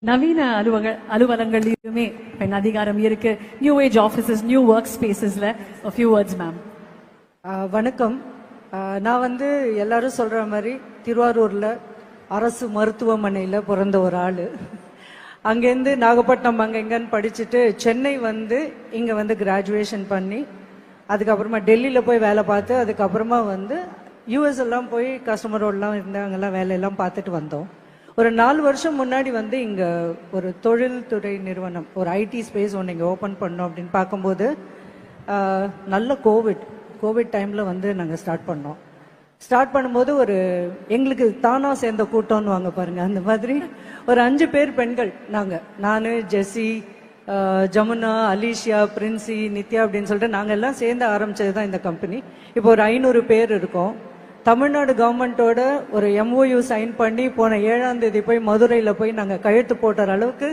நவீன அலுவலகங்களிலுமே பெண் அதிகாரம் இருக்கு. New age offices, new work ஸ்பேசஸ்ல a few words மேம். வணக்கம். நான் எல்லாரும் சொல்ற மாதிரி திருவாரூர்ல அரசு மருத்துவமனையில பிறந்த ஒரு ஆளு. அங்கேருந்து நாகப்பட்டினம் அங்கே எங்கன்னு படிச்சுட்டு சென்னை இங்க கிராஜுவேஷன் பண்ணி அதுக்கப்புறமா டெல்லியில் போய் வேலை பார்த்து அதுக்கப்புறமா யூஎஸ் எல்லாம் போய் கஸ்டமரோடலாம் இருந்து அங்கெல்லாம் வேலையெல்லாம் பார்த்துட்டு வந்தோம். ஒரு 4 வருஷம் முன்னாடி இங்க ஒரு தொழில்துறை நிறுவனம், ஒரு ஐடி ஸ்பேஸ் ஒன்று இங்கே ஓப்பன் பண்ணோம் அப்படின்னு பார்க்கும்போது நல்ல கோவிட் டைம்ல நாங்கள் ஸ்டார்ட் பண்ணோம். ஸ்டார்ட் பண்ணும்போது எங்களுக்கு தானா சேர்ந்த கூட்டம்னு வாங்க பாருங்க, அந்த மாதிரி ஒரு 5 பேர் பெண்கள் நான் ஜெசி, ஜமுனா, அலிஷியா, பிரின்சி, நித்யா அப்படின்னு சொல்லிட்டு நாங்கள் எல்லாம் சேர்ந்து ஆரம்பிச்சது தான் இந்த கம்பெனி. இப்போ ஒரு 500 பேர் இருக்கோம். தமிழ்நாடு கவர்மெண்டோட ஒரு MOU சைன் பண்ணி போன 7ஆம் தேதி போய் மதுரையில் போய் நாங்கள் கையெழுத்து போட்டுற அளவுக்கு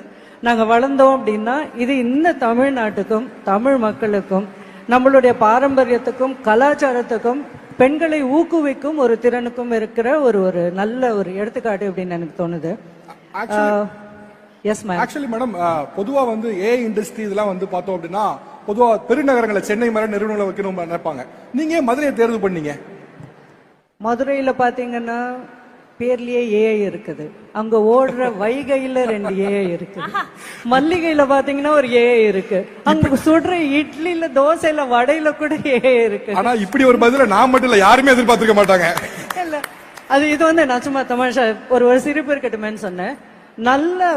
நாங்கள் வளர்ந்தோம். அப்படின்னா இது இந்த தமிழ்நாட்டுக்கும் தமிழ் மக்களுக்கும் நம்மளுடைய பாரம்பரியத்துக்கும் கலாச்சாரத்துக்கும் பெண்களை ஊக்குவிக்கும் ஒரு திறனுக்கும் இருக்கிற ஒரு நல்ல ஒரு எடுத்துக்காட்டு அப்படின்னு எனக்கு தோணுது. Yes ma'am. ஆக்சுவலி மேடம், பொதுவா ஏஐ இண்டஸ்ட்ரி இதெல்லாம் பார்த்தோம் அப்படின்னா பொதுவா பெருநகரங்களை சென்னை மாதிரி நிறுவனங்களை வைக்கணும் நினைப்பாங்க. நீங்க ஏன் மதுரையை தேர்வு பண்ணீங்க? மதுரையில பாத்தீங்கன்னா பேர்லயே ஏஐ இருக்குது. அங்க ஓடுற வைகையில 2 ஏஐ இருக்கு. மல்லிகையில பாத்தீங்கன்னா ஒரு ஏஐ இருக்கு. அங்க சுடுற இட்லியில, தோசையில, வடையில கூட ஏஐ இருக்கு. ஆனா இப்படி ஒரு பதில நான் மட்டும் இல்ல, யாருமே எதிர்பார்த்திருக்க மாட்டாங்க. இல்ல, அது இது நான் சும்மா தமாஷா ஒரு சிரிப்பு இருக்கட்டுமேன்னு சொன்னேன். நல்ல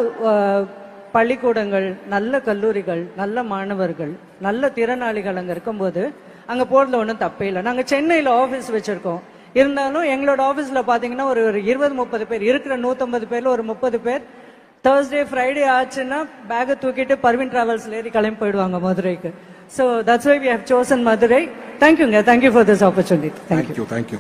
பள்ளிக்கூடங்கள், நல்ல கல்லூரிகள், நல்ல மாணவர்கள், நல்ல திறனாளிகள் அங்க இருக்கும்போது அங்க போறதுல ஒன்றும் தப்பே இல்லை. நாங்க சென்னையில ஆபீஸ் வச்சிருக்கோம். இருந்தாலும் எங்களோட ஆபீஸ்ல பாத்தீங்கன்னா ஒரு 20-30 பேர் இருக்கிற 150 பேர்ல ஒரு 30 பேர் Thursday Friday ஆச்சுன்னா பேக தூக்கிட்டு பர்வீன் டிராவல்ஸ்ல ஏறி கிளம்பி போயிடுவாங்க மதுரைக்கு. So that's why we have chosen Madurai. Thank you. Thank you for this opportunity. Thank you.